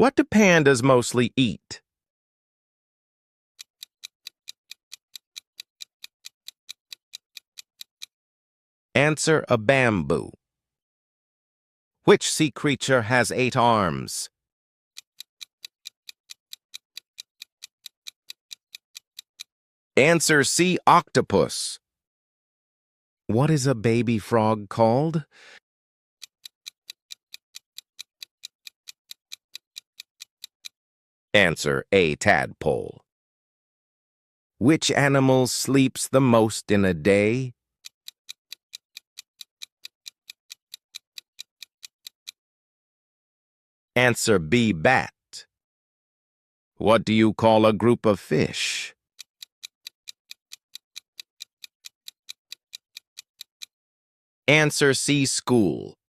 What do pandas mostly eat? Answer a bamboo. Which sea creature has 8 arms? Answer sea octopus. What is a baby frog called? Answer a tadpole. Which animal sleeps the most in a day? Answer B, bat. What do you call a group of fish? Answer C, school.